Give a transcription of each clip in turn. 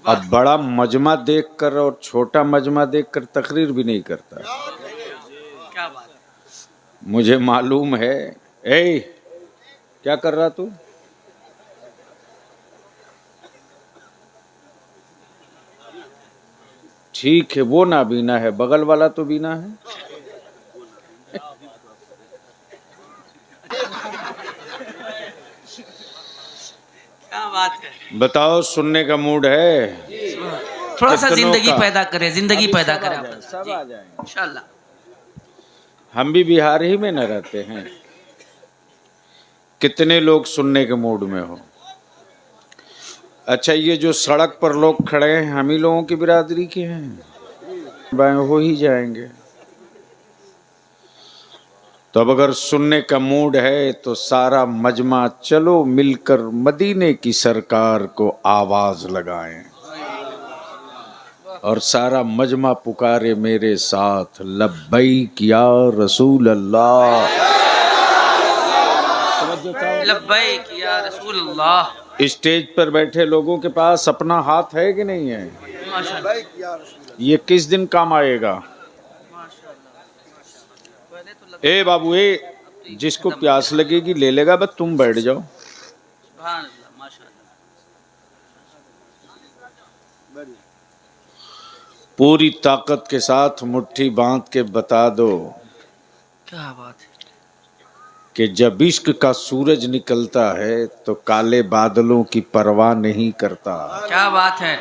अब बड़ा मजमा देखकर और छोटा मजमा देखकर तकरीर भी नहीं करता। क्या बात है। मुझे मालूम है। ए, क्या कर रहा तू? ठीक है, वो ना बीना है, बगल वाला तो बीना है। क्या बात है। बताओ, सुनने का मूड है? थोड़ा सा कितनों जिंदगी का? पैदा करें, जिंदगी पैदा करें आप। सब आ जाएंगे। इंशाल्लाह। हम भी बिहार ही में न रहते हैं। कितने लोग सुनने के मूड में हो? अच्छा, ये जो सड़क पर लोग खड़े हैं, हम ही लोगों की बिरादरी के हैं। बाएं हो ही जाएंगे। तो अब अगर सुनने का मूड है तो सारा मजमा चलो मिलकर मदीने की सरकार को आवाज लगाएं। और सारा मजमा पुकारे मेरे साथ, लब्बैक या रसूल अल्लाह। लब्बैक या रसूल अल्लाह। स्टेज पर बैठे लोगों के पास अपना हाथ है कि नहीं है? माशाल्लाह। ये किस दिन काम आएगा? ए बाबू, ए, जिसको प्यास लगेगी ले लेगा, बस तुम बैठ जाओ। सुभान अल्लाह, माशाल्लाह। पूरी ताकत के साथ मुट्ठी बांध के बता दो क्या बात है। कि जब इश्क का सूरज निकलता है तो काले बादलों की परवाह नहीं करता। क्या बात है।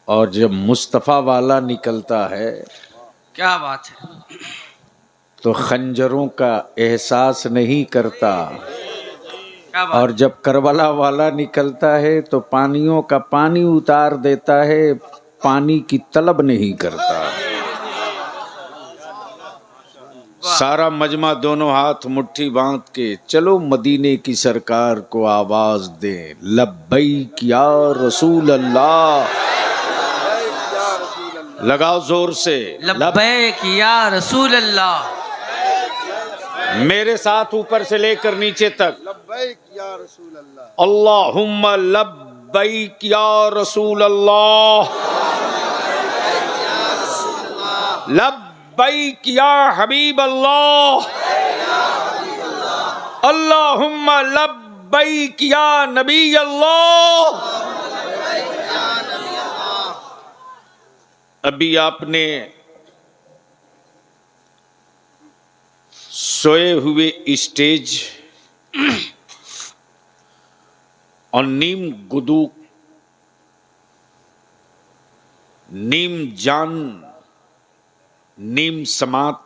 और जब मुस्तफा वाला निकलता है क्या बात है। तो खंजरों का एहसास नहीं करता। क्या बात। और जब करबला वाला निकलता है तो पानियों का पानी उतार देता है, पानी की तलब नहीं करता। सारा मजमा दोनों हाथ मुट्ठी बांध के चलो मदीने की सरकार को आवाज दे, लब्बैक या रसूल अल्लाह। लगाओ जोर से, लब्बैक या रसूल अल्लाह। मेरे साथ ऊपर से लेकर नीचे तक, लब्बैक या रसूल अल्लाह। अल्लाहुम्मा लब्बैक या रसूल अल्लाह, लब्बैक या हबीब अल्लाह, अल्लाहुम्मा लब्बैक या नबी अल्लाह। अभी आपने सोए हुए स्टेज और नीम गुदू, नीम जान, नीम समात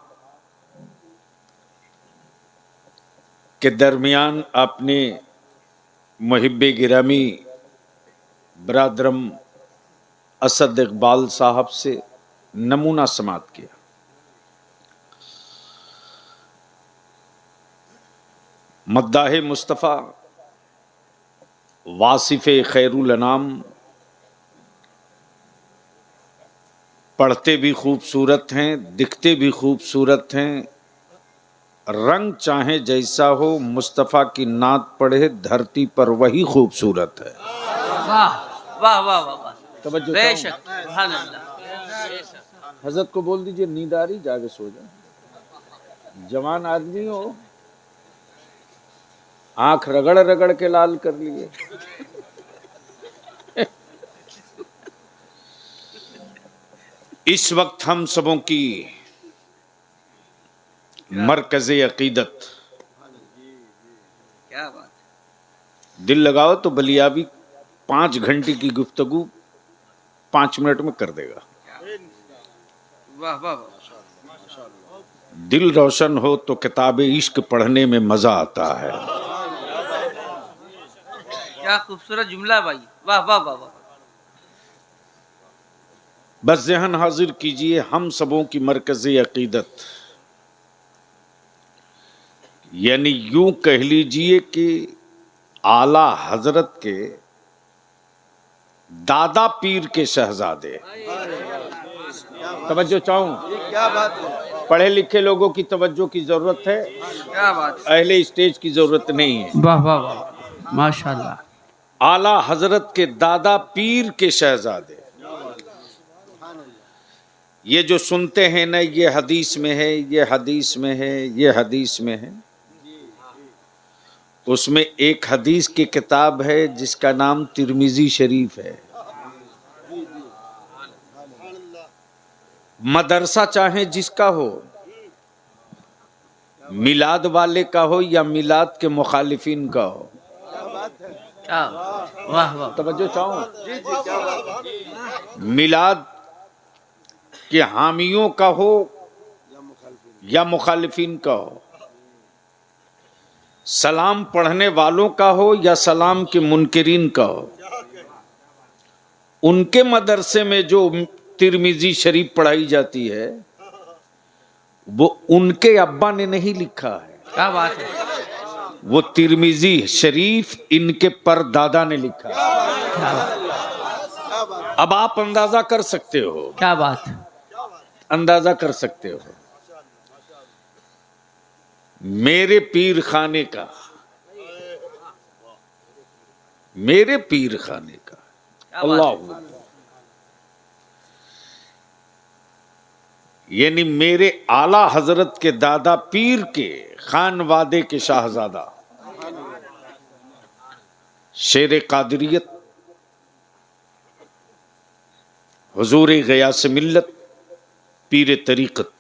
के दरमियान आपने मुहिब्बे गिरामी बरादरम असद इकबाल साहब से नमूना समात किया। मद्दाहे मुस्तफ़ा, वासिफ़े खैरुल अनाम, पढ़ते भी खूबसूरत हैं, दिखते भी खूबसूरत हैं। रंग चाहे जैसा हो, मुस्तफ़ा की नात पढ़े धरती पर वही खूबसूरत है। वाह वाह वाह वाह। तवज्जो बेशक, सुभान अल्लाह। हजरत को बोल दीजिए नींद आ रही, जाके सो जाए। जवान आदमी हो, आंख रगड़ रगड़ के लाल कर लिए। इस वक्त हम सबों की मरकज़े अकीदत, क्या बात। दिल लगाओ तो बलियाबी 5 घंटे की गुफ्तगू 5 मिनट में कर देगा। वाह वाह। दिल रोशन हो तो किताब इश्क पढ़ने में मजा आता है। क्या खूबसूरत जुमला भाई। वाह वाह वाह वाह। बस ज़हन हाजिर कीजिए, हम सबों की मरकज़ी अकीदत, यानी यूं कह लीजिए कि आला हजरत के दादा पीर के शहजादे। तवज्जो चाहूं, क्या बात है। पढ़े लिखे लोगों की तवज्जो की जरूरत है, क्या बात। अहले स्टेज की जरूरत नहीं है। वाह वाह वाह, माशाल्लाह। आला हजरत के दादा पीर के शहजादे। ये जो सुनते हैं ना, ये हदीस में है, ये हदीस में है, ये हदीस में है। उसमें एक हदीस की किताब है जिसका नाम तिरमिजी शरीफ है। मदरसा चाहे जिसका हो, मिलाद वाले का हो या मिलाद के मुखालिफिन का हो, क्या वाह वाह तवज्जो चाहो, मिलाद के हामियों का हो या मुखालिफिन का हो, सलाम पढ़ने वालों का हो या सलाम के मुनकिरीन का हो, उनके मदरसे में जो तिरमिजी शरीफ पढ़ाई जाती है वो उनके अब्बा ने नहीं लिखा है। क्या बात है, वो तिरमिजी शरीफ इनके परदादा ने लिखा है। अब आप अंदाजा कर सकते हो, क्या बात, अंदाजा कर सकते हो मेरे पीर खाने का, मेरे पीर खाने का। अल्लाह, यानी मेरे आला हजरत के दादा पीर के खानवादे के शाहजादा शेर कादरियत हुजूर गयास मिल्लत पीर तरीक़त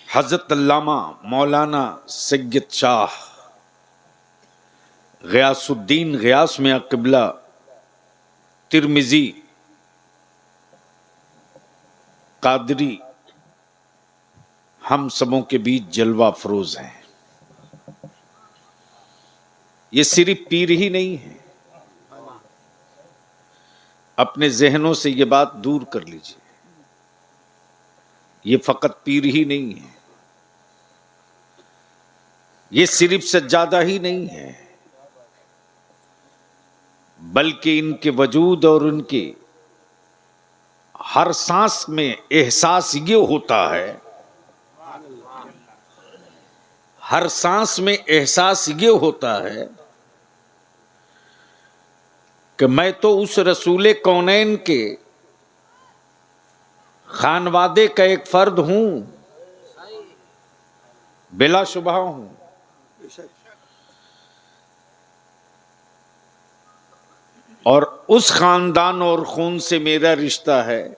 हजरत अल्लामा मौलाना सैयद शाह गयासुद्दीन गयास में क़िबला तिरमिजी कादरी हम सबों के बीच जलवा फरोज हैं। ये सिर्फ पीर ही नहीं है, अपने जहनों से ये बात दूर कर लीजिए, ये फकत पीर ही नहीं है, ये सिर्फ सज्जादा ही नहीं है, बल्कि इनके वजूद और उनके हर सांस में एहसास ये होता है, हर सांस में एहसास ये होता है कि मैं तो उस रसूले कौनैन के खानवादे का एक फर्द हूं, बिला शुबहा हूं। और उस खानदान और खून से मेरा रिश्ता है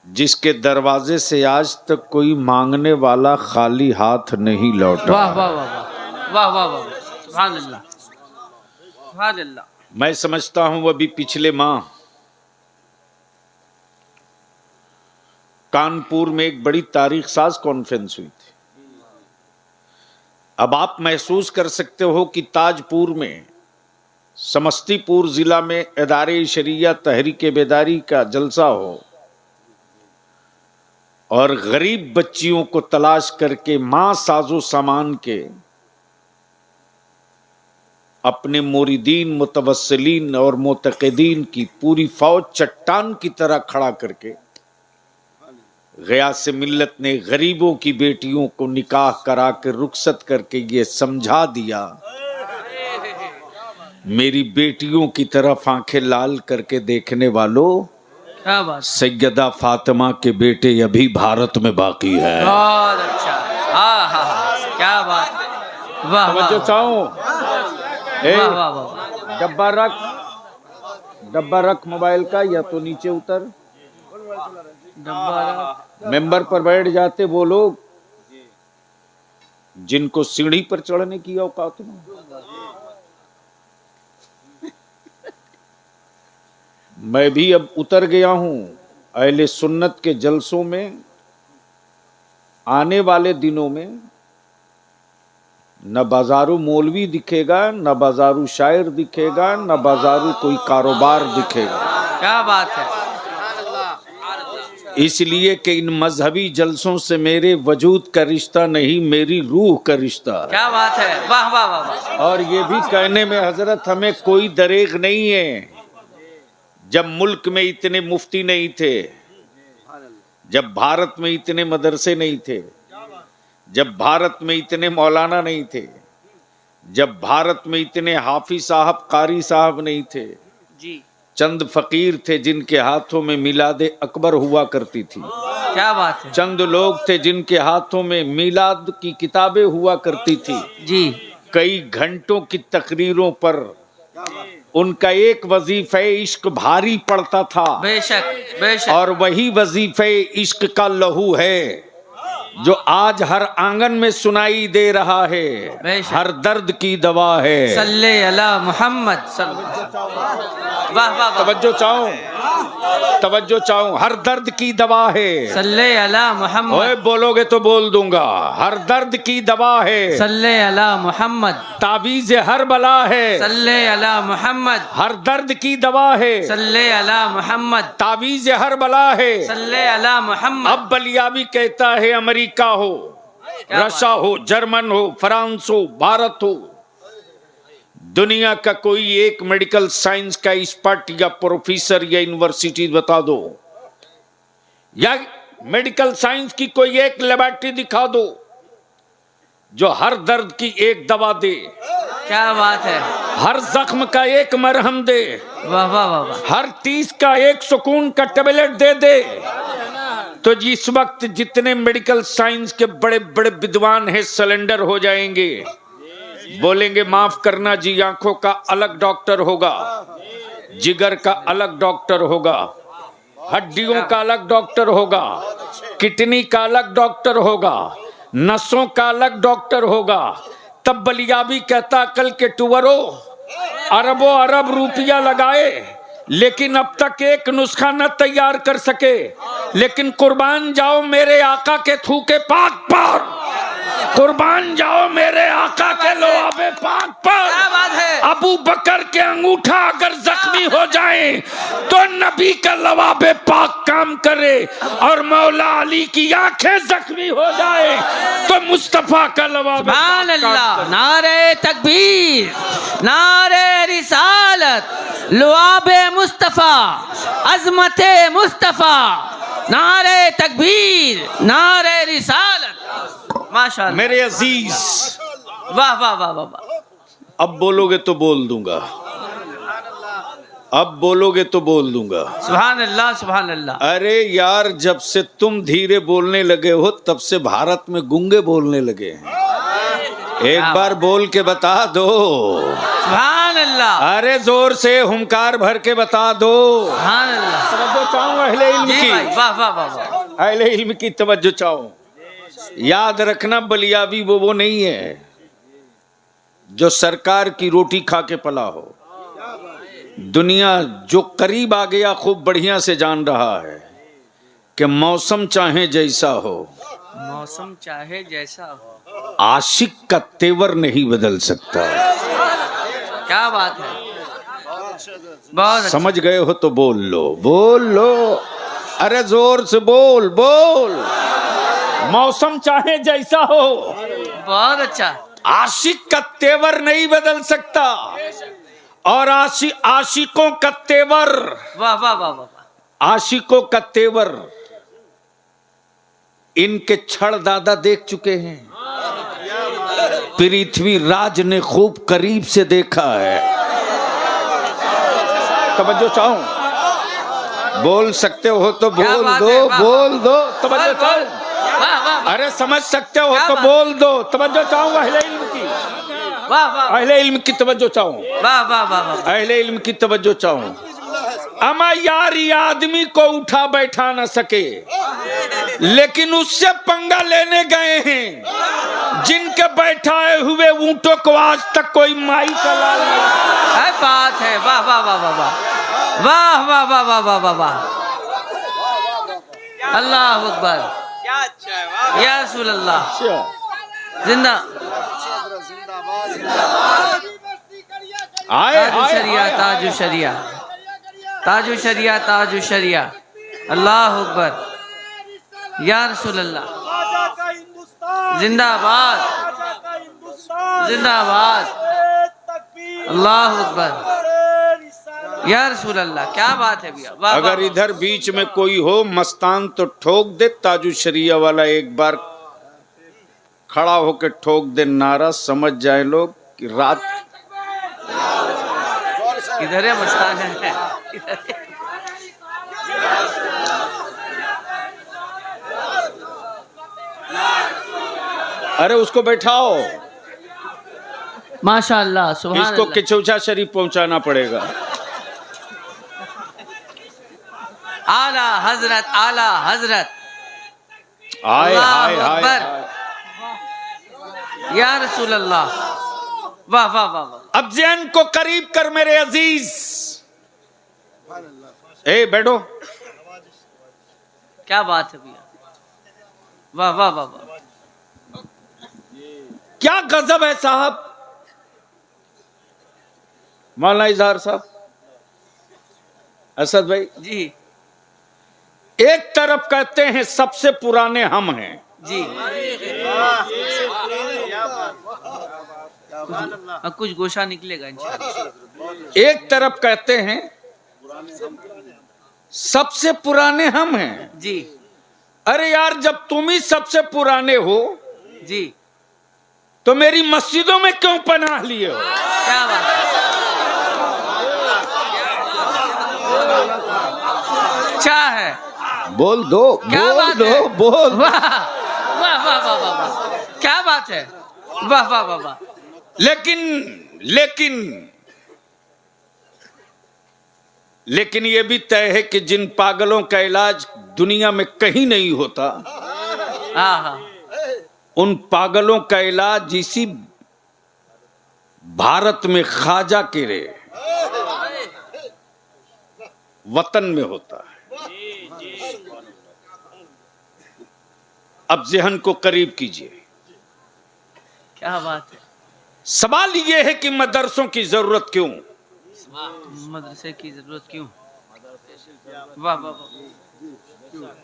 जिसके दरवाजे से आज तक कोई मांगने वाला खाली हाथ नहीं लौटा। वाह वाह वाह वाह वाह वाह, सुभान अल्लाह सुभान अल्लाह। मैं समझता हूं अभी पिछले माह कानपुर में एक बड़ी तारीख साज कॉन्फ्रेंस हुई थी। अब आप महसूस कर सकते हो कि ताजपुर में, समस्तीपुर जिला में इदारे शरिया तहरीक बेदारी का जलसा हो और गरीब बच्चियों को तलाश करके मां साजो सामान के अपने मुरीदीन, मुतवस्सिलीन और मुतक़िदीन की पूरी फौज चट्टान की तरह खड़ा करके गयास मिल्लत ने गरीबों की बेटियों को निकाह करा के रुखसत करके ये समझा दिया, मेरी बेटियों की तरफ आंखें लाल करके देखने वालों, क्या बात, सैयदा फातिमा के बेटे अभी भारत में बाकी है। बहुत अच्छा, हाँ हाँ हाँ, क्या बात है, वाह वाह वाह वाह वाह। डब्बा रख मोबाइल का, या तो नीचे उतर, मेंबर पर बैठ जाते वो लोग जिनको सीढ़ी पर चढ़ने की औकात नहीं। मैं भी अब उतर गया हूं अहले सुन्नत के जलसों में। आने वाले दिनों में न बाजारू मौलवी दिखेगा, न बाजारू शायर दिखेगा, न बाजारू कोई कारोबार दिखेगा। क्या बात है, इसलिए कि इन मजहबी जलसों से मेरे वजूद का रिश्ता नहीं, मेरी रूह का रिश्ता है। क्या बात है, वाह वाह वाह वाह। और ये भी कहने में हजरत हमें कोई दरेग नहीं है। जब मुल्क में इतने मुफ्ती नहीं थे, जब भारत में इतने मदरसे नहीं थे, जब भारत में इतने मौलाना नहीं थे, जब भारत में इतने हाफिज साहब कारी साहब नहीं थे, जी चंद फकीर थे जिनके हाथों में मिलादे अकबर हुआ करती थी। क्या बात है। चंद लोग थे जिनके हाथों में मिलाद की किताबें हुआ करती थी। जी कई घंटों की तकरीरों पर उनका एक वजीफे इश्क भारी पड़ता था। बेशक बेशक। और वही वजीफे इश्क का लहू है जो आज हर आंगन में सुनाई दे रहा है, बेशक। हर दर्द की दवा है। सल्ले अला मोहम्मद वाह वाह वाह। तवज्जो चाहूं, हर दर्द की दवा है। सल्ले अला ओए मोहम्मद। बोलोगे तो बोल दूंगा, हर दर्द की दवा है। सल्ले अला मोहम्मद। ताबीज़ हर बला है। सल्ले अला मोहम्मद। हर दर्द की दवा है। सल्ले अला मोहम्मद। ताबीज़ हर बला है। सल्ले अला मोहम्मद। अब बलियाबी कहता है अमेरिका हो, रशिया हो, जर्मन हो, फ्रांस हो, भारत हो, दुनिया का कोई एक मेडिकल साइंस का एक्सपर्ट या प्रोफेसर या यूनिवर्सिटी बता दो, या मेडिकल साइंस की कोई एक लेबोरेटरी दिखा दो जो हर दर्द की एक दवा दे, क्या बात है। हर जख्म का एक मरहम दे, वाह वाह वाह वाह। हर तीस का एक सुकून का टेबलेट दे दे। तो इस वक्त जितने मेडिकल साइंस के बड़े बड़े विद्वान हैं सिलेंडर हो जाएंगे, बोलेंगे माफ करना जी, आंखों का अलग डॉक्टर होगा, जिगर का अलग डॉक्टर होगा, हड्डियों का अलग डॉक्टर होगा, किडनी का अलग डॉक्टर होगा, नसों का अलग डॉक्टर होगा। तब बलियाबी कहता कल के टुवरो अरबों अरब रुपया लगाए लेकिन अब तक एक नुस्खा न तैयार कर सके, लेकिन कुर्बान जाओ मेरे आका के थूके पाक पर, कुर्बान जाओ मेरे आका के लोआबे पाक पर। क्या बात है। अबू बकर के अंगूठा अगर जख्मी हो जाए तो नबी का लवाबे पाक काम करे, और मौला अली की आंखें जख्मी हो जाए तो मुस्तफा का लवाबे सुभान पाक काम अल्लाह। करे। नारे तकबीर, नारे रिसालत, लुआबे मुस्तफा, अजमते मुस्तफा, नारे तकबीर, नारे रिसालत। माशाअल्लाह। मेरे अजीज, वाह वाह वाह वाह वाह। अब बोलोगे तो बोल दूंगा, अब बोलोगे तो बोल दूंगा। सुभान अल्लाह सुभान अल्लाह। अरे यार, जब से तुम धीरे बोलने लगे हो तब से भारत में गूंगे बोलने लगे हैं। एक बार बोल के बता दो। सुभान अल्लाह। अरे जोर से हुंकार भर के बता दो। सुभान अल्लाह। तवज्जो चाहूं अहले इल्म जी की, भाई, वाह वाह वाह वाह। अहले इल्म की तवज्जो चाहूं। याद रखना बलियाबी वो नहीं है जो सरकार की रोटी खा के पला हो। दुनिया जो करीब आ गया खूब बढ़िया से जान रहा है कि मौसम चाहे जैसा हो, मौसम चाहे जैसा हो, आशिक का तेवर नहीं बदल सकता। क्या बात है। बहुत अच्छा। समझ गए हो तो बोल लो, बोल लो। अरे जोर से बोल, बोल। मौसम चाहे जैसा हो, बहुत अच्छा। आशिक का तेवर नहीं बदल सकता, और आशिकों का तेवर, वाह वाह वाह वाह। आशिकों का तेवर इनके छड़ दादा देख चुके हैं, पृथ्वीराज ने खूब करीब से देखा है। तवज्जो चाहूं, बोल सकते हो तो बोल दो, बोल दो। तवज्जो चाहूं, अरे समझ सकते हो तो बोल दो। तवज्जो चाहूं अहले इल्म की, वाह वाह। अहले इल्म की तवज्जो चाहूं, वाह वाह वाह वाह। अहले इल्म की तवज्जो चाहूं। अमा यार, ये आदमी को उठा बैठा न सके, लेकिन उससे पंगा लेने गए हैं जिनके बैठाए हुए ऊंटों को आज तक कोई माई का लाल नहीं। क्या बात है। वाह वाह वाह वाह वाह वाह वाह वाह वाह वाह वाह वाह। अल्लाह अकबर। या रसूल अल्लाह। जिंदा ताजु शरिया, ताजु शरिया, ताजु शरिया, ताजु शरिया। अल्लाह अकबर। या रसूल अल्लाह। जिंदाबाद, जिंदाबाद। अल्लाह अकबर। या रसूल अल्लाह। क्या बात है भैया। वाह, अगर वाह, इधर बीच में कोई हो मस्तान तो ठोक दे ताजु शरिया वाला, एक बार खड़ा होकर ठोक दे नारा, समझ जाए लोग कि रात इधर है मस्तान है इधर है। अरे उसको बैठाओ, माशाअल्लाह सुभान इसको अल्लाह। किचौचा शरीफ पहुंचाना पड़ेगा। आला हजरत आला हजरत हाय अल्लाह हाय हाय अकबर। हाय। या रसूल अल्लाह। वाह वाह वाह वाह। अब जैन को करीब कर मेरे अजीज। ए बैठो। क्या बात है भैया, वाह वाह वाह वाह। क्या गजब है साहब। मौलाना इजहार साहब, असद भाई, जी एक तरफ कहते हैं सबसे पुराने हम हैं, जी। कुछ गोशा निकलेगा इंशाअल्लाह। एक तरफ कहते हैं सबसे पुराने हम हैं। जी अरे यार, जब तुम ही सबसे पुराने हो जी, तो मेरी मस्जिदों में क्यों पनाह लिए हो? क्या बात है। क्या है, बोल दो, क्या बोल बात दो, है? बोल। वाह वाह वाह वाह वाह वाह, क्या बात है, वाह वाह वाह वाह। लेकिन ये भी तय है कि जिन पागलों का इलाज दुनिया में कहीं नहीं होता, हाँ हाँ, उन पागलों का इलाज इसी भारत में ख्वाजा के रे वतन में होता है। अब ज़हन को करीब कीजिए। क्या बात है। सवाल यह है कि मदरसों की जरूरत क्यों? मदरसे की जरूरत क्यों? वाह वाह वाह।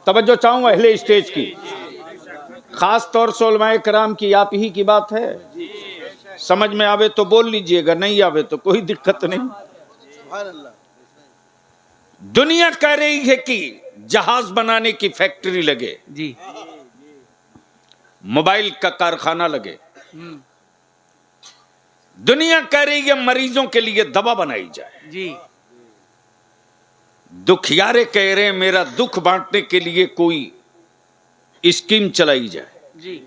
तवज्जो चाहूंगा अहले स्टेज की, खास तौर से उलमाए कराम की, आप ही की बात है। समझ में आवे तो बोल लीजिएगा, नहीं आवे तो कोई दिक्कत नहीं। दुनिया कह रही है कि जहाज बनाने की फैक्ट्री लगे, जी मोबाइल का कारखाना लगे। दुनिया कह रही है मरीजों के लिए दवा बनाई जाए। जी, दुखियारे कह रहे हैं मेरा दुख बांटने के लिए कोई स्कीम चलाई जाए। जी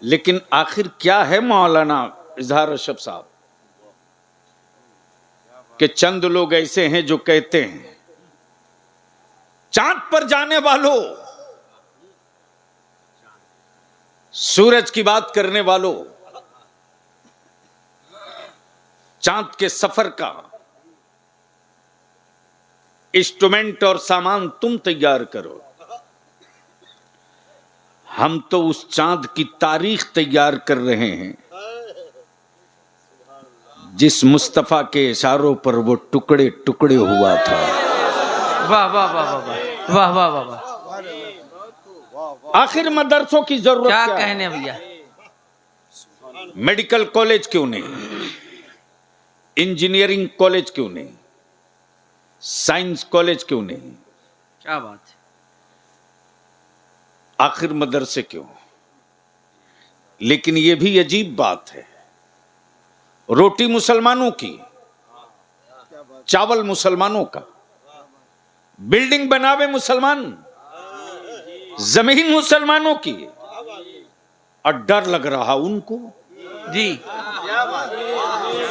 लेकिन आखिर क्या है मौलाना इजहार अशरफ साहब, कि चंद लोग ऐसे हैं जो कहते हैं चांद पर जाने वालों, सूरज की बात करने वालों, चांद के सफर का इंस्ट्रूमेंट और सामान तुम तैयार करो, हम तो उस चांद की तारीख तैयार कर रहे हैं जिस मुस्तफा के इशारों पर वो टुकड़े टुकड़े हुआ था। वाह वाह वाह वाह वाह वाह वाह वाह। आखिर मदरसों की जरूरत क्या क्या है? कहने भैया। मेडिकल कॉलेज क्यों नहीं, इंजीनियरिंग कॉलेज क्यों नहीं, साइंस कॉलेज क्यों नहीं, क्या बात है। आखिर मदरसे क्यों? लेकिन यह भी अजीब बात है, रोटी मुसलमानों की, चावल मुसलमानों का, बिल्डिंग बनावे मुसलमान, जमीन मुसलमानों की, और डर लग रहा उनको। जी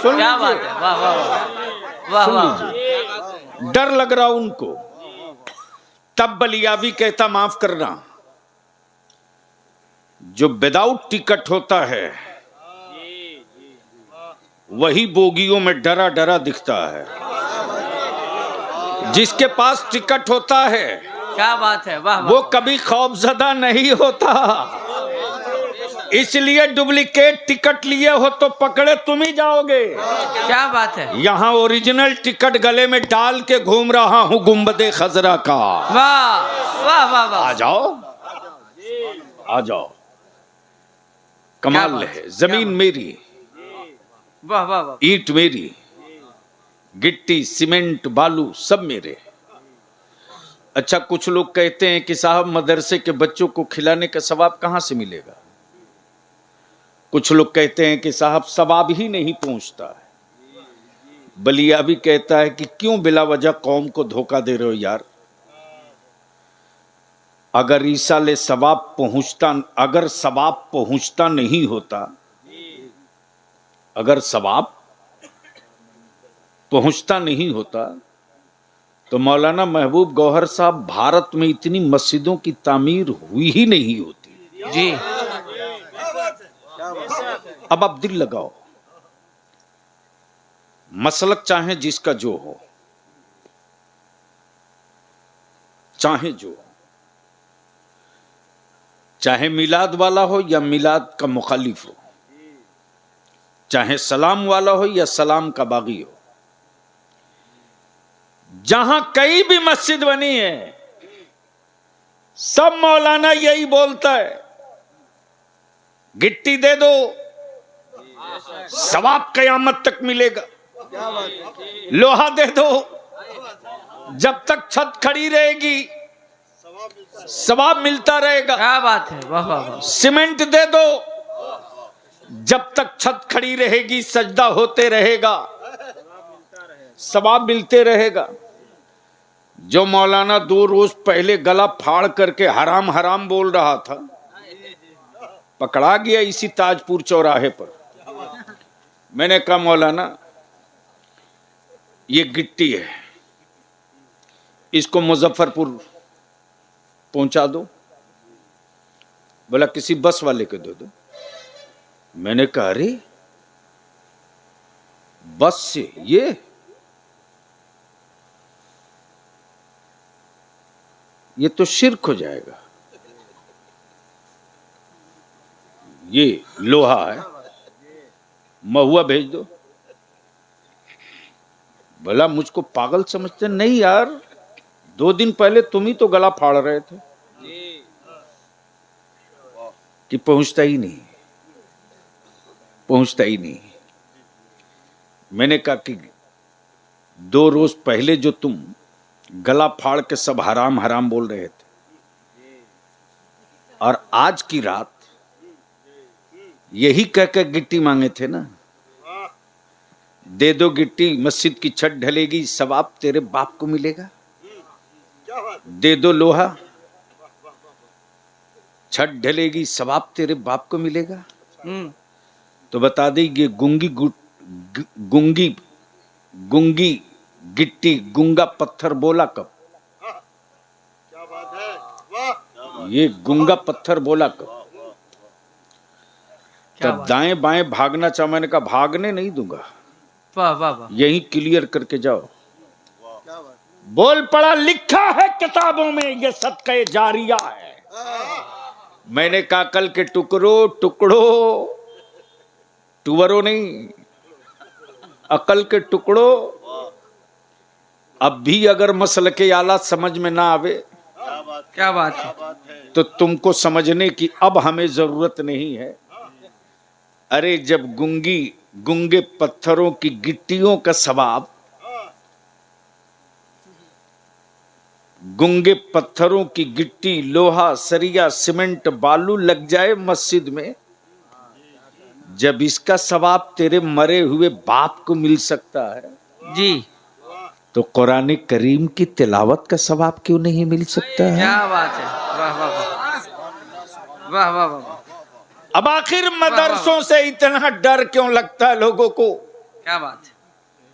सुन क्या लीजिए, बात है, वाह वाह वाह वाह सुन वाह। लीजिए, डर लग रहा उनको। तब बलियावी कहता माफ करना, जो विदाउट टिकट होता है वही बोगियों में डरा डरा दिखता है, जिसके पास टिकट होता है क्या बात है, वाह वाह। वो कभी खौफजदा नहीं होता। इसलिए डुप्लीकेट टिकट लिए हो तो पकड़े तुम ही जाओगे। क्या बात है, यहां ओरिजिनल टिकट गले में डाल के घूम रहा हूं गुंबदे खजरा का। वाह वाह वाह वाह। आ जाओ, आ जाओ। कमाल बात है, है, जमीन मेरी, वाह वाह वाह। ईंट मेरी, गिट्टी सीमेंट बालू सब मेरे। अच्छा, कुछ लोग कहते हैं कि साहब मदरसे के बच्चों को खिलाने का सवाब कहां से मिलेगा? कुछ लोग कहते हैं कि साहब सवाब ही नहीं पहुंचता है। बलिया भी कहता है कि क्यों बिला वजह कौम को धोखा दे रहे हो यार। अगर ईसाले सवाब पहुंचता, अगर सवाब पहुंचता नहीं होता, अगर सवाब पहुंचता नहीं होता तो मौलाना महबूब गौहर साहब भारत में इतनी मस्जिदों की तामीर हुई ही नहीं होती। जी अब आप दिल लगाओ, मसलक चाहे जिसका जो हो, चाहे जो हो, चाहे मिलाद वाला हो या मिलाद का मुखालिफ हो, चाहे सलाम वाला हो या सलाम का बागी हो, जहां कई भी मस्जिद बनी है सब मौलाना यही बोलता है, गिट्टी दे दो सवाब कयामत तक मिलेगा, लोहा दे दो जब तक छत खड़ी रहेगी सवाब मिलता रहेगा, क्या बात है, वाह वाह वाह। सीमेंट दे दो जब तक छत खड़ी रहेगी सजदा होते रहेगा, सवाब मिलते रहेगा। जो मौलाना 2 रोज पहले गला फाड़ करके हराम हराम बोल रहा था, पकड़ा गया इसी ताजपुर चौराहे पर। मैंने कहा मौलाना ये गिट्टी है, इसको मुजफ्फरपुर पहुंचा दो। बोला किसी बस वाले को दे दो। मैंने कहा अरे बस से ये तो शिर्क हो जाएगा, ये लोहा है, महुआ भेज दो। बोला मुझको पागल समझते? नहीं यार, 2 दिन पहले तुम ही तो गला फाड़ रहे थे कि पहुंचता ही नहीं, पहुंचता ही नहीं। मैंने कहा कि 2 रोज पहले जो तुम गला फाड़ के सब हराम हराम बोल रहे थे और आज की रात यही कह के गिट्टी मांगे थे ना, दे दो गिट्टी मस्जिद की छत ढलेगी सवाब तेरे बाप को मिलेगा, दे दो लोहा छत ढलेगी सवाब तेरे बाप को मिलेगा। तो बता दे ये गुंगी गिट्टी गुंगा पत्थर बोला कब? क्या बात है, वाह। ये गुंगा पत्थर बोला कब? क्या तब बात। दाएं बाएं भागना चाह, मैंने कहा भागने नहीं दूंगा, वाह वाह वाह। यही क्लियर करके जाओ। क्या बात, बोल पड़ा लिखा है किताबों में ये सदका जारिया है। मैंने कहा कल के टुकड़ो टुवरो नहीं, अकल के टुकड़ो। अब भी अगर मसल के आला समझ में ना आवे क्या बात है। तो तुमको समझने की अब हमें जरूरत नहीं है। अरे जब गुंगे पत्थरों की गिट्टियों का सवाब, गुंगे पत्थरों की गिट्टी लोहा सरिया सीमेंट बालू लग जाए मस्जिद में, जब इसका सवाब तेरे मरे हुए बाप को मिल सकता है जी, तो कुरान करीम की तिलावत का सवाब क्यों नहीं मिल सकता है? क्या बात है, वाह वाह वाह वाह वाह वाह। अब आखिर मदरसों से इतना डर क्यों लगता है लोगों को? क्या बात है।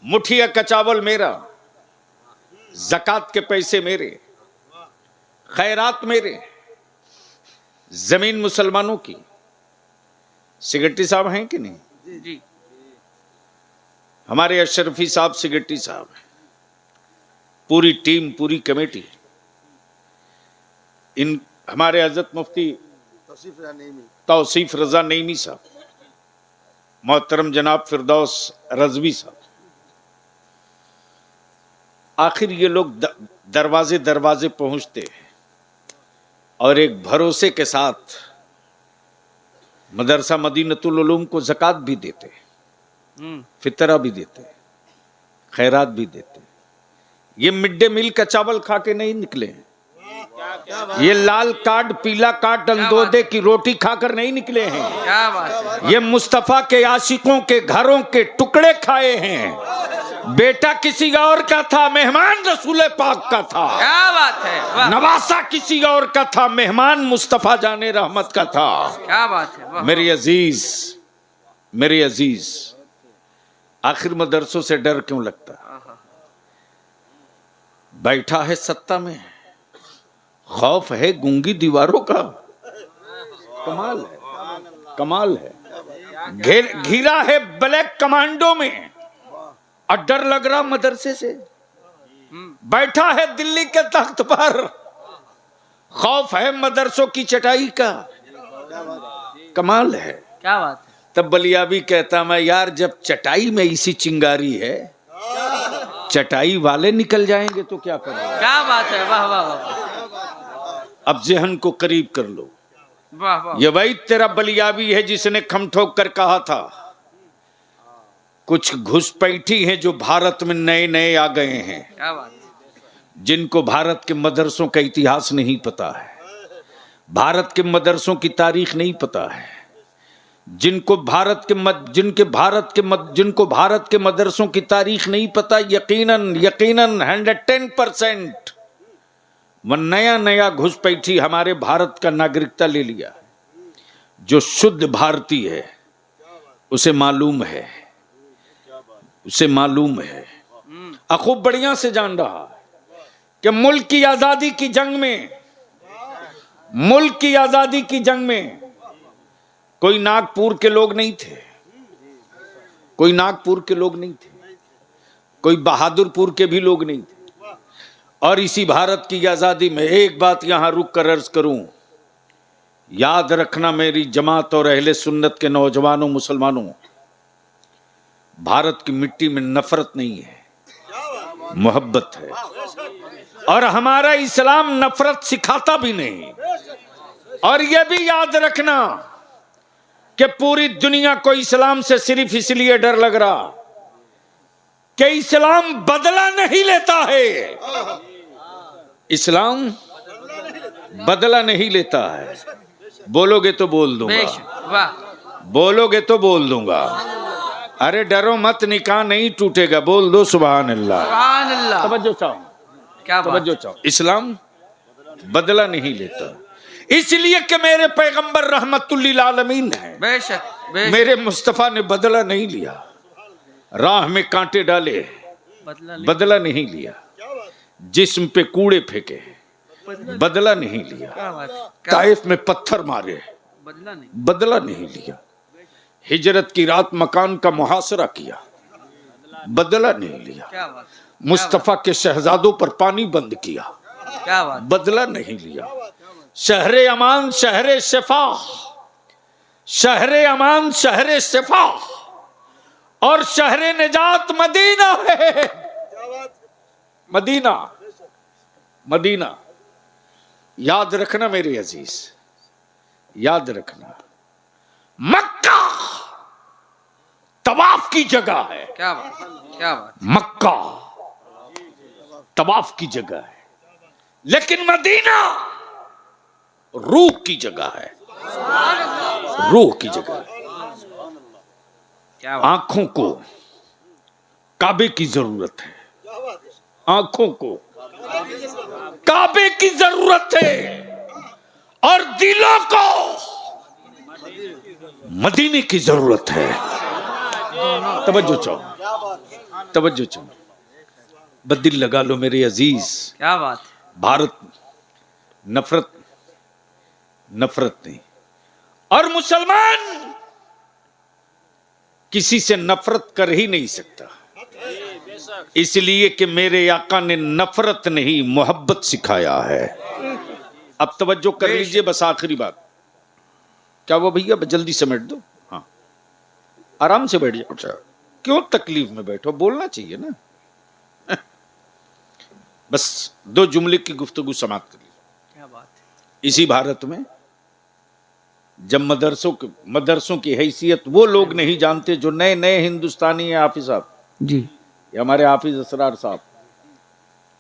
मुठिया का चावल मेरा, ज़कात के पैसे मेरे, खैरात मेरे, जमीन मुसलमानों की। सिगरेटी साहब हैं कि नहीं? जी हमारे अशरफी साहब सिगरेटी साहब हैं, पूरी टीम पूरी कमेटी, इन हमारे हजरत मुफ्ती तौसीफ रजा नईमी साहब, मोहतरम जनाब फिरदौस रजवी साहब, आखिर ये लोग दरवाजे दरवाजे पहुंचते हैं और एक भरोसे के साथ मदरसा मदीनतुल उलूम को ज़कात भी देते, फितरा भी देते, खैरात भी देते। ये मिड डे मील का चावल खा के नहीं निकले हैं। ये लाल कार्ड पीला कार्ड अंदोदे की रोटी खाकर नहीं निकले हैं। क्या बात है। ये मुस्तफा के आशिकों के घरों के टुकड़े खाए हैं। बेटा किसी और का था, मेहमान रसूल पाक का था। क्या बात है। वाह। नवासा किसी और का था, मेहमान मुस्तफा जाने रहमत का था। क्या बात है। वाह। मेरे अजीज, मेरे अजीज, आखिर मदरसों से डर क्यों लगता? बैठा है सत्ता में, खौफ है गूंगी दीवारों का। कमाल है, कमाल है। घिरा है ब्लैक कमांडो में और डर लग रहा मदरसे से। बैठा है दिल्ली के तख्त पर, खौफ है मदरसों की चटाई का। कमाल है। क्या बात है। तब बलियाबी कहता, मैं यार जब चटाई में इसी चिंगारी है, चटाई वाले निकल जाएंगे तो क्या करेंगे? क्या बात है। वाह वाह वाह। अब जहन को करीब कर लो। वाह वाह। ये वही तेरा बलियाबी है जिसने खम ठोक कर कहा था, कुछ घुसपैठी हैं जो भारत में नए नए आ गए हैं, क्या बात है। जिनको भारत के मदरसों का इतिहास नहीं पता है, भारत के मदरसों की तारीख नहीं पता है, जिनको भारत के मदरसों की तारीख नहीं पता। यकीनन 110% वह नया नया घुसपैठी हमारे भारत का नागरिकता ले लिया। जो शुद्ध भारतीय है उसे मालूम है, उसे मालूम है, खूब बढ़िया से जान रहा है कि मुल्क की आजादी की जंग में, मुल्क की आजादी की जंग में कोई नागपुर के लोग नहीं थे, कोई नागपुर के लोग नहीं थे, कोई बहादुरपुर के भी लोग नहीं थे। और इसी भारत की आजादी में एक बात यहां रुक कर अर्ज करूं, याद रखना मेरी जमात और अहले सुन्नत के नौजवानों मुसलमानों, भारत की मिट्टी में नफरत नहीं है, मोहब्बत है। और हमारा इस्लाम नफरत सिखाता भी नहीं। और यह भी याद रखना कि पूरी दुनिया को इस्लाम से सिर्फ इसलिए डर लग रहा कि इस्लाम बदला नहीं लेता है। इस्लाम बदला नहीं लेता है। बोलोगे तो बोल दूंगा, वाह। बोलोगे तो बोल दूंगा। अरे डरो मत, निकाह नहीं टूटेगा। बोल दो सुभान अल्लाह। सुभान अल्लाह। तवज्जो चाहो, क्या बात। तवज्जो चाहो। इस्लाम बदला नहीं लेता, इसलिए कि मेरे पैगंबर रहमतुल्लिल आलमीन है। बेशक मेरे मुस्तफा ने बदला नहीं लिया, राह में कांटे डाले, बदला नहीं लिया। जिस्म पे कूड़े फेंके, बदला नहीं लिया। ताइफ में पत्थर मारे, बदला नहीं लिया। हिजरत की रात मकान का मुहासरा किया, बदला नहीं लिया। मुस्तफा के शहजादों पर पानी बंद किया, क्या बात। बदला नहीं लिया। शहरे अमान शहरे शिफा, शहरे अमान शहरे शिफा और शहरे निजात मदीना है। मदीना, मदीना। याद रखना मेरे अजीज, याद रखना, मक्का तवाफ की जगह है। क्या बात, क्या बात। मक्का तवाफ की जगह है, लेकिन मदीना रूह की जगह है, रूह की जगह है। आंखों को काबे की जरूरत है, आंखों को काबे की जरूरत है, और दिलों को मदीने की जरूरत है। तवज्जो चाहो, तवज्जो चाहो, बदिल लगा लो मेरे अजीज। क्या बात। भारत नफरत, नफरत नहीं। और मुसलमान किसी से नफरत कर ही नहीं सकता, इसलिए कि मेरे आका ने नफरत नहीं मोहब्बत सिखाया है। अब तवज्जो कर लीजिए, बस आखिरी बात। क्या वो भैया जल्दी समेट दो, हाँ आराम से बैठ जाओ। अच्छा क्यों तकलीफ में बैठो, बोलना चाहिए ना। बस दो जुमले की गुफ्तगू समाप्त कर लीजिए। क्या बात। इसी भारत में जब मदरसों की हैसियत वो लोग नहीं जानते जो नए नए हिंदुस्तानी हैं, हाफिज साहब जी, ये हमारे हाफिज असरार साहब,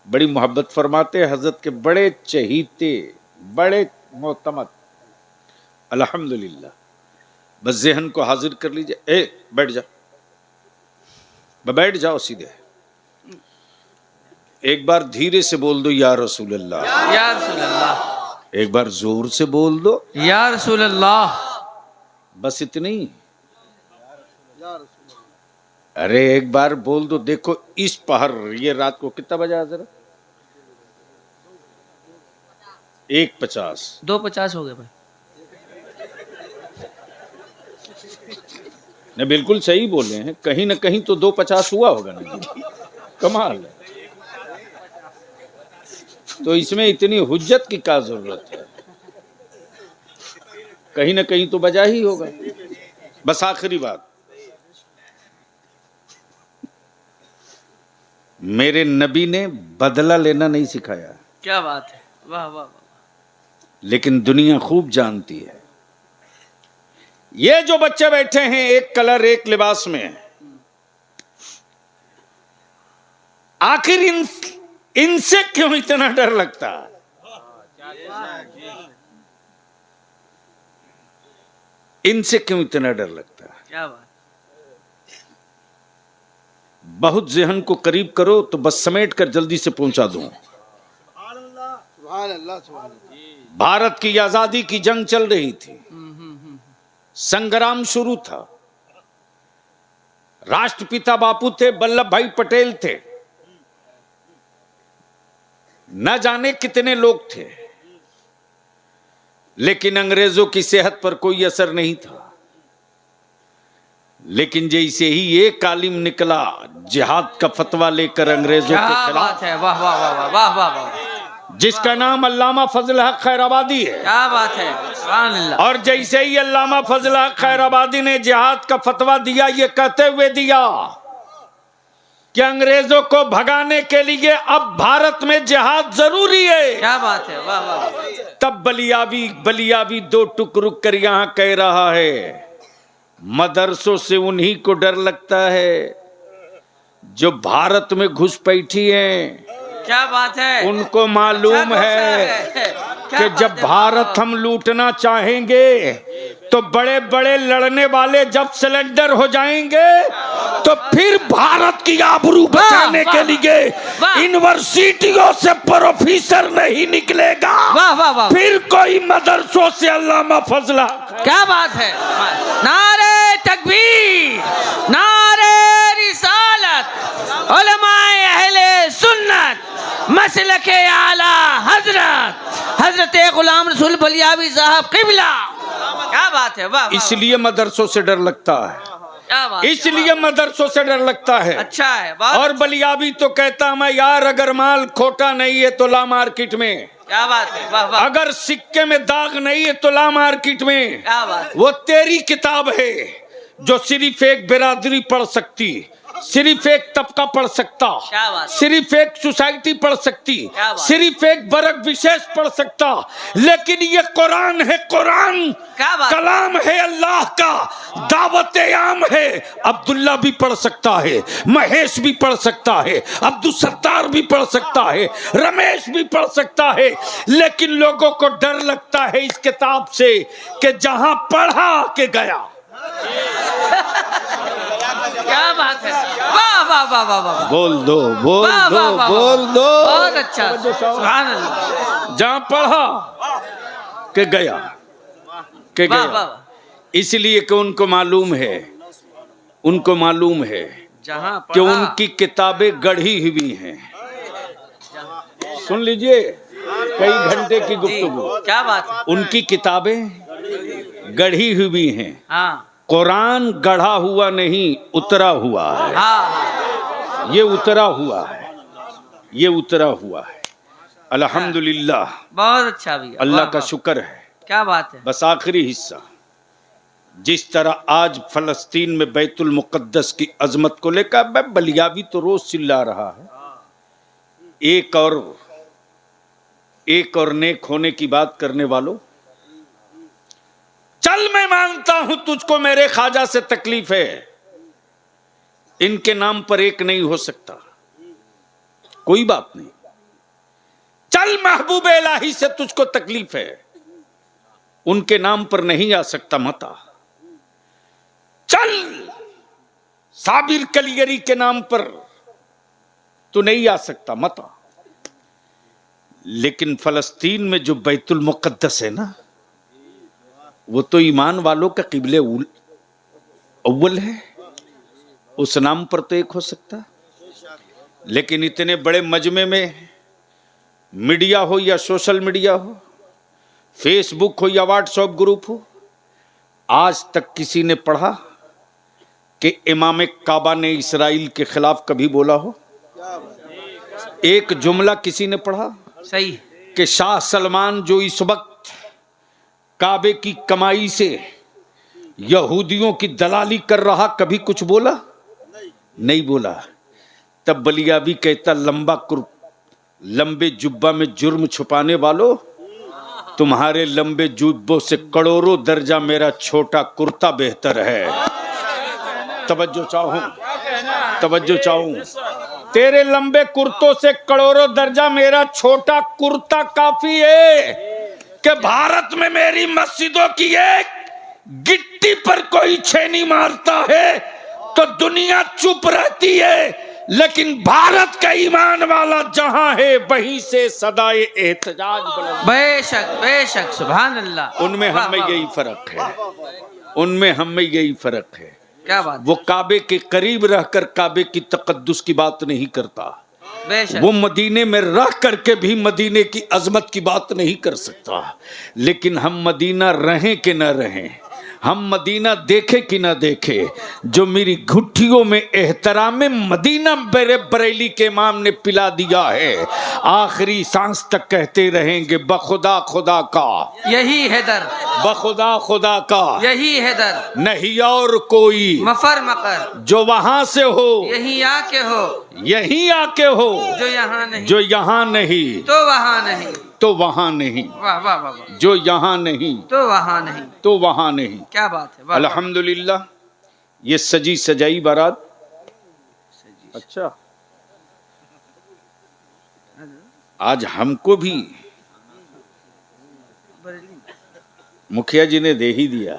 बड़ी मोहब्बत फरमाते, हजरत के बड़े चहीते, बड़े मोहतमद। अल्हम्दुलिल्लाह। बस ज़हन को हाजिर कर लीजिए। बैठ जा, बैठ जाओ सीधे। एक बार धीरे से बोल दो या रसूल अल्लाह, या रसूल अल्लाह। एक बार जोर से बोल दो या रसूल अल्लाह। बस इतनी। या रसूल अल्लाह। अरे एक बार बोल दो। देखो इस पहर, ये रात को कितना बजा जरा? 1:50। 2:50 हो गए भाई। नहीं बिल्कुल सही बोले हैं, कहीं ना कहीं तो 2:50 हुआ होगा ना। कमाल है। तो इसमें इतनी हुज्जत की क्या जरूरत है? कहीं ना कहीं तो बजा ही होगा। बस आखिरी बात, मेरे नबी ने बदला लेना नहीं सिखाया, क्या बात है, वाह वाह वाह। लेकिन दुनिया खूब जानती है। ये जो बच्चे बैठे हैं एक कलर एक लिबास में, आखिर इनसे क्यों इतना डर लगता? इनसे क्यों इतना डर लगता? क्या बात। बहुत जहन को करीब करो तो बस समेट कर जल्दी से पहुंचा दूं। सुभान अल्लाह, सुभान अल्लाह, सुभान अल्लाह। भारत की आजादी की जंग चल रही थी, संग्राम शुरू था। राष्ट्रपिता बापू थे, वल्लभ भाई पटेल थे, न जाने कितने लोग थे, लेकिन अंग्रेजों की सेहत पर कोई असर नहीं था। लेकिन जैसे ही एक आलिम निकला जिहाद का फतवा लेकर अंग्रेजों के क्या खिलाफ, बात है, वाह वाह वाह वाह वाह वाह। जिसका नाम अल्लामा फजल हक खैराबादी है, क्या बात है, सुभान अल्लाह। और जैसे ही अल्लामा फजल हक खैराबादी ने जिहाद का फतवा दिया, ये कहते हुए दिया कि अंग्रेजों को भगाने के लिए अब भारत में जिहाद जरूरी है। क्या बात है, वाह वाह। तब बलियाबी दो टुक रुक कर यहां कह रहा है, मदरसों से उन्हीं को डर लगता है जो भारत में घुसपैठी हैं। क्या बात है। उनको मालूम है कि जब भारत हम लूटना चाहेंगे तो बड़े बड़े लड़ने वाले जब सिलेंडर हो जाएंगे तो फिर भारत की आबरू बचाने के लिए यूनिवर्सिटियों से प्रोफेसर नहीं निकलेगा। वाह वाह वाह। फिर कोई मदरसों से अल्लामा फजला। क्या बात है। नारे तकबीर, नारे रिसालत, उलमाए अहले सुन्नत, मसलके आला हजरत गुलाम रसूल बलियाबी साहब किबला। क्या बात है, वाह। इसलिए मदरसों से डर लगता है, क्या बात। इसलिए मदरसों से डर लगता है। अच्छा है, बहुत। और बलियाबी तो कहता मैं, यार अगर माल खोटा नहीं है तो ला मार्केट में। क्या बात है, वाह वाह। अगर सिक्के में दाग नहीं है तो ला मार्केट में। क्या बात। वो तेरी किताब है जो सिर्फ एक बिरादरी पढ़ सकती, सिर्फ एक तबका पढ़ सकता, क्या बात। सिर्फ एक सोसाइटी पढ़ सकती, क्या बात। सिर्फ एक वर्ग विशेष पढ़ सकता। लेकिन ये कुरान है, कुरान क्या बात। कलाम है अल्लाह का, दावत आम है। अब्दुल्ला भी पढ़ सकता है, महेश भी पढ़ सकता है, अब्दुल सत्तार भी पढ़ सकता है, रमेश भी पढ़ सकता है। लेकिन लोगों को डर लगता है इस किताब से कि जहां पढ़ा के गया। क्या बात है, वाह वाह वाह वाह वाह। बोल दो, बोल वाह, दो, वाह, वाह, बोल दो। बहुत अच्छा, सुभान अल्लाह। जहां पढ़ा के गया, के वाह गया। वाह। इसलिए कि उनको मालूम है, उनको मालूम है जहां कि उनकी किताबें गढ़ी हुई हैं। सुन लीजिए, कई घंटे की गुफ्तगू। क्या बात है। उनकी किताबें गढ़ी हुई हैं। हाँ कुरान गढ़ा हुआ नहीं, उतरा हुआ है। हाँ। ये उतरा हुआ है, ये उतरा हुआ है। अल्हम्दुलिल्लाह, बहुत अच्छा भैया, अल्लाह वाह, का वाह। शुक्र है। क्या बात है। बस आखिरी हिस्सा, जिस तरह आज फलस्तीन में बैतुल मुकद्दस की अजमत को लेकर मैं बलियाबी तो रोज चिल्ला रहा है, एक और नेक होने की बात करने वालों, चल मैं मानता हूं तुझको मेरे ख्वाजा से तकलीफ है, इनके नाम पर एक नहीं हो सकता, कोई बात नहीं। चल महबूब इलाही से तुझको तकलीफ है, उनके नाम पर नहीं आ सकता मता। चल साबिर कलियरी के नाम पर तो नहीं आ सकता मता। लेकिन फलस्तीन में जो बैतुल मुक़द्दस है ना, वो तो ईमान वालों का क़िबले अव्वल है, उस नाम पर तो एक हो सकता। लेकिन इतने बड़े मजमे में मीडिया हो या सोशल मीडिया हो, फेसबुक हो या व्हाट्सएप ग्रुप हो, आज तक किसी ने पढ़ा कि इमाम काबा ने इसराइल के खिलाफ कभी बोला हो? एक जुमला किसी ने पढ़ा सही कि शाह सलमान जो इस वक्त काबे की कमाई से यहूदियों की दलाली कर रहा, कभी कुछ बोला? नहीं बोला। तब बलियाबी कहता, लंबे जुब्बा में जुर्म छुपाने वालों, तुम्हारे लंबे जुब्बों से करोड़ों दर्जा मेरा छोटा कुर्ता बेहतर है। तवज्जो चाहूं, तेरे लंबे कुर्तों से करोड़ों दर्जा मेरा छोटा कुर्ता काफी है कि भारत में मेरी मस्जिदों की एक गिट्टी पर कोई छेनी मारता है तो दुनिया चुप रहती है, लेकिन भारत का ईमान वाला जहां है वहीं से सदाए एहतजाज बुलंद। बेशक सुभान अल्लाह। उनमें हमें यही फर्क है। क्या बात। वो काबे के करीब रहकर काबे की तकद्दुस की बात नहीं करता, वो मदीने में रह करके भी मदीने की अजमत की बात नहीं कर सकता। लेकिन हम मदीना रहें कि न रहें, हम मदीना देखे कि ना देखे, जो मेरी घुट्टियों में एहतराम मदीना मेरे बरेली के इमाम ने पिला दिया है, आखिरी सांस तक कहते रहेंगे बखुदा खुदा का यही है दर, बखुदा खुदा का यही है दर, नहीं और कोई मफर मकर जो वहां से हो, यही आके हो, यही आके हो, जो यहाँ नहीं, जो यहाँ नहीं तो वहाँ नहीं, तो वहां नहीं, वाह वाह वाह वाह, जो यहाँ नहीं तो वहाँ नहीं, तो वहां नहीं। क्या बात है। अल्हम्दुलिल्लाह, ये सजी सजाई बारात। अच्छा, आज हमको भी मुखिया जी ने दे ही दिया।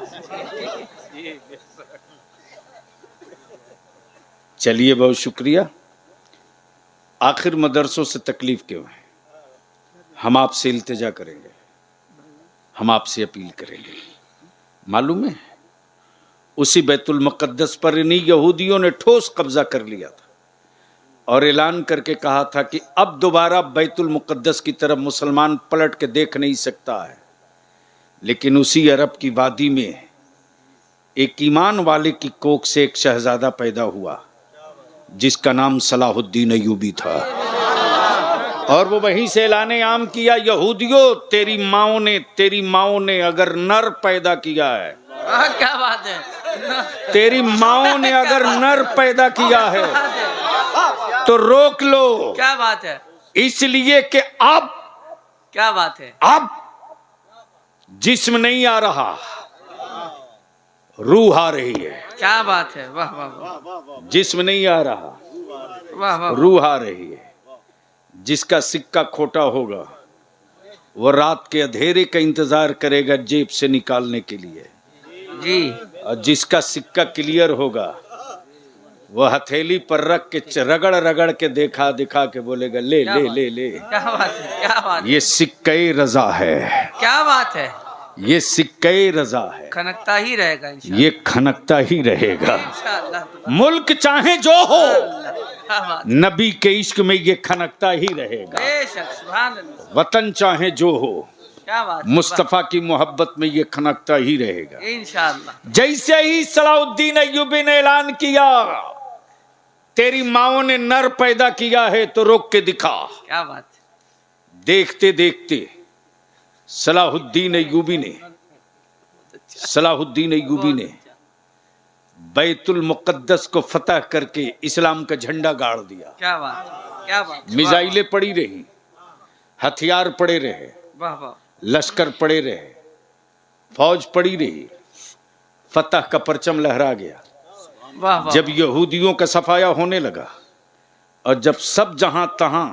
चलिए, बहुत शुक्रिया। आखिर मदरसों से तकलीफ क्यों है? हम आपसे इल्तिजा करेंगे, हम आपसे अपील करेंगे। मालूम है, उसी बैतुल मुक़द्दस पर इन्हीं यहूदियों ने ठोस कब्जा कर लिया था और ऐलान करके कहा था कि अब दोबारा बैतुल मुक़द्दस की तरफ मुसलमान पलट के देख नहीं सकता है। लेकिन उसी अरब की वादी में एक ईमान वाले की कोख से एक शहजादा पैदा हुआ जिसका नाम सलाहुद्दीन अय्यूबी था, और वो वहीं से ऐलाने आम किया, यहूदियों तेरी माओं ने अगर नर पैदा किया है, क्या बात है, तेरी माओं ने अगर नर पैदा किया है तो रोक लो। क्या बात है, इसलिए कि अब क्या बात है, अब जिस्म नहीं आ रहा, रूह आ रही है। क्या बात है, वाह वाह वाह, जिस्म नहीं आ रहा, वाह वाह, रूह आ रही है। जिसका सिक्का खोटा होगा वो रात के अंधेरे का इंतजार करेगा जेब से निकालने के लिए जी, और जिसका सिक्का क्लियर होगा वो हथेली पर रख के रगड़ रगड़ के दिखा के बोलेगा ले ले ले ले। क्या बात है, क्या बात है, ये सिक्के रजा है, क्या बात है, ये सिक्के रजा है, खनकता ही रहेगा इंशाअल्लाह, ये खनकता ही रहेगा। इंशाअल्लाह। मुल्क चाहे जो हो, क्या बात, नबी के इश्क में ये खनकता ही रहेगा। बेशक सुभान अल्लाह, वतन चाहे जो हो, क्या बात, मुस्तफा की मोहब्बत में ये खनकता ही रहेगा इंशाअल्लाह। जैसे ही सलाहुद्दीन अय्यूबी ने ऐलान किया तेरी माओं ने नर पैदा किया है तो रोक के दिखा, क्या बात, देखते देखते सलाहुद्दीन अय्यूबी ने बैतुल मुक़द्दस को फतह करके इस्लाम का झंडा गाड़ दिया। क्या बात, क्या बात, मिसाइलें पड़ी रही, हथियार पड़े रहे, वाह वाह, लश्कर पड़े रहे, फौज पड़ी रही, फतह का परचम लहरा गया। वाह वाह, जब यहूदियों का सफाया होने लगा और जब सब जहां तहां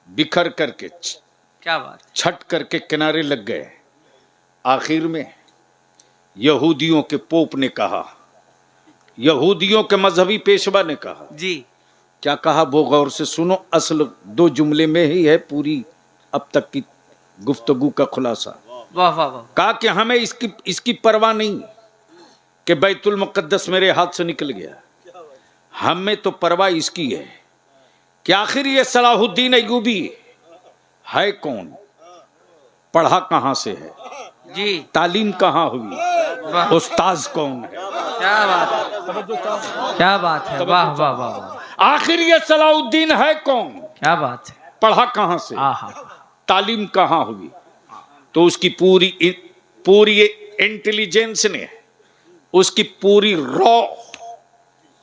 बिखर करके क्या बात है। छट करके किनारे लग गए। आखिर में यहूदियों के पोप ने कहा, यहूदियों के मजहबी पेशवा ने कहा, जी क्या कहा वो गौर से सुनो, असल 2 जुमले में ही है पूरी अब तक की गुफ्तगू का खुलासा। वाह वाह वाह। कहा कि हमें इसकी परवाह नहीं कि बैतुल मुकद्दस मेरे हाथ से निकल गया, हमें तो परवाह इसकी है कि आखिर ये सलाहुद्दीन अय्यूबी है कौन, पढ़ा कहां से है, जी तालीम कहां हुई, वाह उस्ताद कौन है। क्या बात है, क्या बात है। वाह वाह वाह वाह। आखिर ये सलाहुद्दीन है कौन, क्या बात है। पढ़ा कहां से, आहा तालीम कहां हुई। तो उसकी पूरी इंटेलिजेंस ने, उसकी पूरी रॉ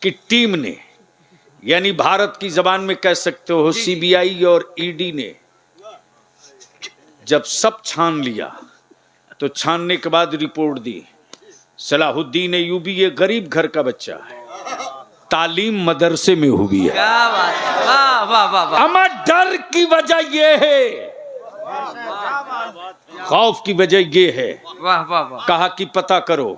की टीम ने, यानी भारत की जबान में कह सकते हो सीबीआई और ईडी ने जब सब छान लिया तो छानने के बाद रिपोर्ट दी, सलाहुद्दीन अय्यूबी ये गरीब घर का बच्चा है, तालीम मदरसे में हुई है। क्या बात है। वाह वाह वाह वाह। अमा डर की वजह ये है, खौफ की वजह ये है, वाह वाह वाह। कहा कि पता करो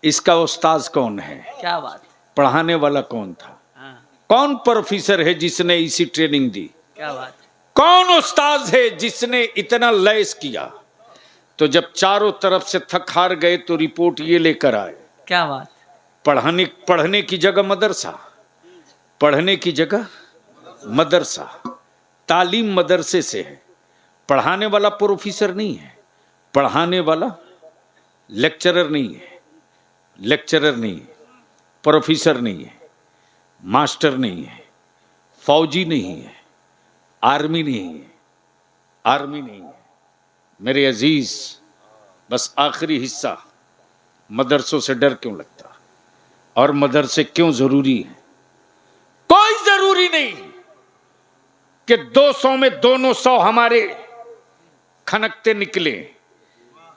इसका उस्ताद कौन है, क्या बात है। पढ़ाने वाला कौन था, हाँ, कौन प्रोफेसर है जिसने इसी ट्रेनिंग दी, क्या बात है। कौन उस्ताद है जिसने इतना लैस किया। तो जब चारों तरफ से थक हार गए तो रिपोर्ट ये लेकर आए, क्या बात। पढ़ने की जगह मदरसा, पढ़ने की जगह मदरसा, तालीम मदरसे से है, पढ़ाने वाला प्रोफेसर नहीं है, पढ़ाने वाला लेक्चरर नहीं है, लेक्चरर नहीं है, प्रोफेसर नहीं है, मास्टर नहीं है, फौजी नहीं है, आर्मी नहीं है, आर्मी नहीं है। मेरे अजीज, बस आखिरी हिस्सा, मदरसों से डर क्यों लगता और मदरसे क्यों जरूरी है। कोई जरूरी नहीं कि 200 में दोनों 100 हमारे खनकते निकले,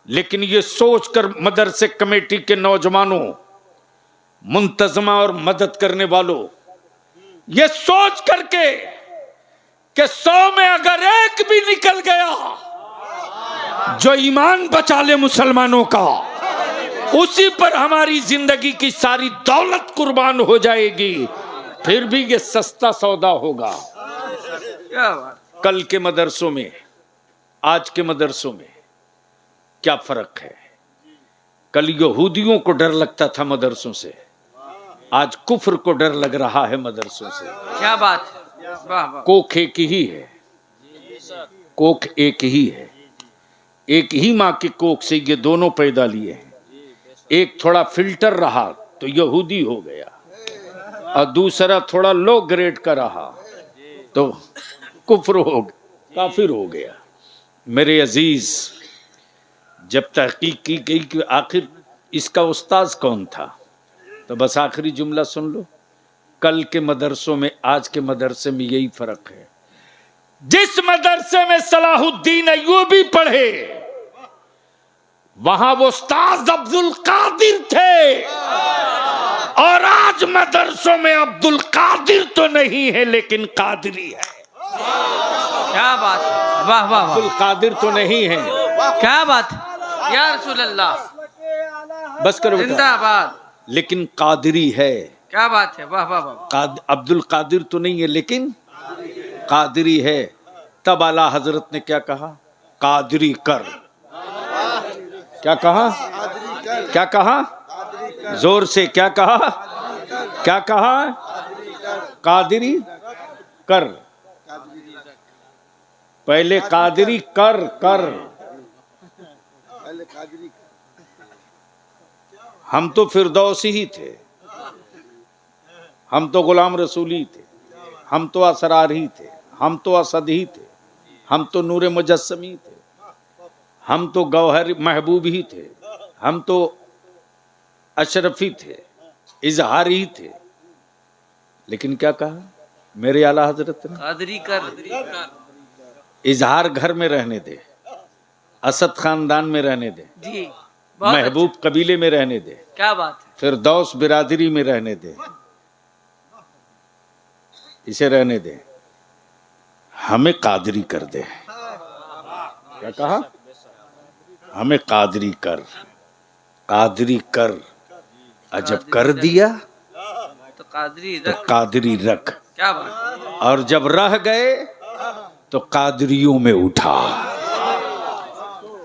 लेकिन ये सोचकर मदरसे कमेटी के नौजवानों, मुंतजमा और मदद करने वालों, ये सोच करके कि 100 में अगर एक भी निकल गया जो ईमान बचा ले मुसलमानों का, उसी पर हमारी जिंदगी की सारी दौलत कुर्बान हो जाएगी, फिर भी ये सस्ता सौदा होगा। क्या बात। कल के मदरसों में आज के मदरसों में क्या फर्क है। कल यहूदियों को डर लगता था मदरसों से, आज कुफ्र को डर लग रहा है मदरसों से। क्या बात है। वाह वाह। कोख एक ही है, कोख एक ही है, एक ही माँ की कोख से ये दोनों पैदा लिए हैं। एक थोड़ा फिल्टर रहा तो यहूदी हो गया, और दूसरा थोड़ा लो ग्रेड का रहा तो कुफ्र हो, काफिर हो गया। मेरे अजीज, जब तहकीक की गई कि आखिर इसका उस्ताद कौन था, तो बस आखिरी जुमला सुन लो, कल के मदरसों में आज के मदरसे में यही फर्क है। जिस मदरसे में सलाहुद्दीन अय्यूबी पढ़े वहां वो उस्ताद अब्दुल कादिर थे, और आज मदरसों में अब्दुल कादिर तो नहीं है लेकिन कादरी है। क्या बात है। वाह वाह अब्दुल वाह। कादिर तो नहीं है। क्या बात है। या रसूल अल्लाह। बस करो बेटा, जिंदाबाद। लेकिन कादरी है। क्या बात है। वाह वाह वाह। अब्दुल कादिर तो नहीं है लेकिन कादरी है। तब आला हजरत ने क्या कहा, कादरी कर। क्या कहा, क्या कहा, जोर से क्या कहा, क्या कहा, कादरी कर। पहले कादरी कर कर। हम तो फिरदौसी ही थे, हम तो गुलाम रसूली थे, हम तो असरार ही थे, हम तो असद ही थे, हम तो नूर मुजस्समी थे, हम तो गौहर महबूब ही थे, हम तो अशरफी थे, इजहारी थे। लेकिन क्या कहा मेरे आला हजरत ने, कादरी कर। इजहार घर में रहने दे, असद खानदान में रहने दे, जी बहुत महबूब कबीले में रहने दे, अच्छा। क्या बात है। फिरदौस बिरादरी में रहने दे, इसे रहने दे। हमें कादरी कर दे। क्या कहा? हमें कादरी कर, कादरी कर। अजब कर दिया तो कादरी तो रख। कादरी रख। क्या बात। और जब रह गए तो कादरियों में उठा।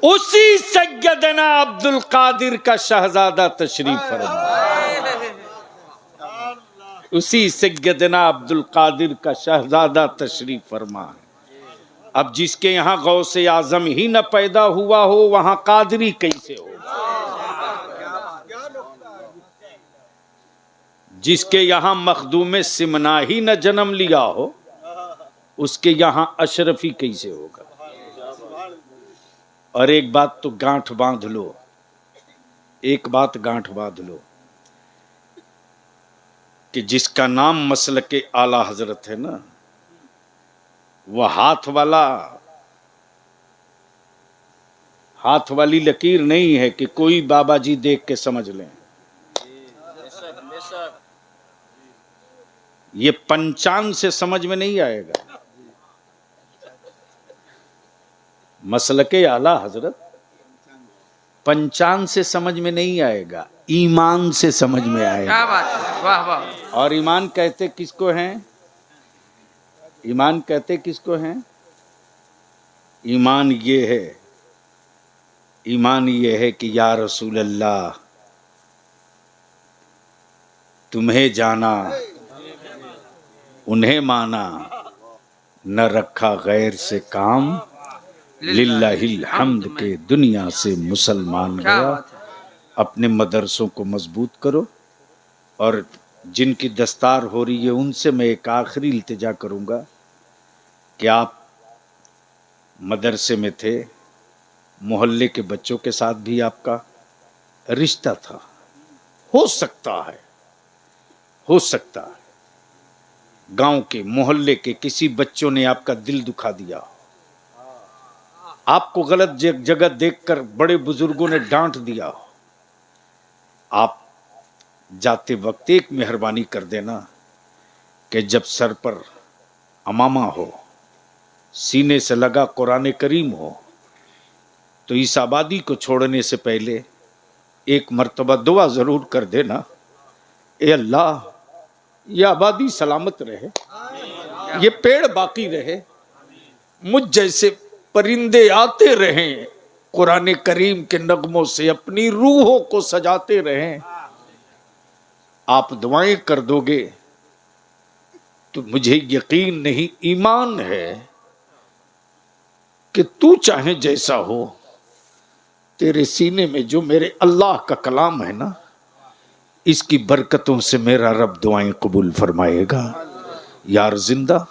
उसी सैयदना अब्दुल कादिर का शहजादा तशरीफ फरमा। उसी सैयदना अब्दुल कादिर का शहजादा तशरीफ फरमा। अब जिसके यहाँ गौसे आजम ही न पैदा हुआ हो वहां कादरी कैसे हो? जिसके यहाँ मखदूम सिमना ही न जन्म लिया हो उसके यहाँ अशरफी कैसे होगा? और एक बात तो गांठ बांध लो, एक बात गांठ बांध लो कि जिसका नाम मसलके आला हजरत है ना, वह हाथ वाली लकीर नहीं है कि कोई बाबा जी देख के समझ लें। ये पंचांग से समझ में नहीं आएगा। मसलके आला हजरत पंचांग से समझ में नहीं आएगा, ईमान से समझ में आएगा। क्या बात है, वाह वाह। और ईमान कहते किसको हैं? ईमान कहते किसको हैं? ईमान ये है, ईमान ये है कि या रसूल अल्लाह तुम्हें जाना, उन्हें माना, न रखा गैर से काम, लिल्लाहिल हम्द के दुनिया से मुसलमान क्या गया। बात है। अपने मदरसों को मजबूत करो और जिनकी दस्तार हो रही है उनसे मैं एक आखिरी इल्तिजा करूंगा कि आप मदरसे में थे, मोहल्ले के बच्चों के साथ भी आपका रिश्ता था। हो सकता है गांव के मोहल्ले के किसी बच्चों ने आपका दिल दुखा दिया, आपको गलत जगह देखकर बड़े बुजुर्गों ने डांट दिया। आप जाते वक्त एक मेहरबानी कर देना कि जब सर पर अमामा हो, सीने से लगा कुरान करीम हो, तो इस आबादी को छोड़ने से पहले एक मर्तबा दुआ जरूर कर देना, ए अल्लाह ये आबादी सलामत रहे, ये पेड़ बाकी रहे, मुझ जैसे परिंदे आते रहें, कुरान करीम के नगमों से अपनी रूहों को सजाते रहें। आप दुआएं कर दोगे तो मुझे यकीन नहीं, ईमान है कि तू चाहे जैसा हो, तेरे सीने में जो मेरे अल्लाह का कलाम है ना, इसकी बरकतों से मेरा रब दुआएं कबूल फरमाएगा। यार जिंदा,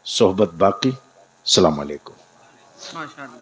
सोहबत बाकी। अस्सलाम वालेकुम। माशाअल्लाह।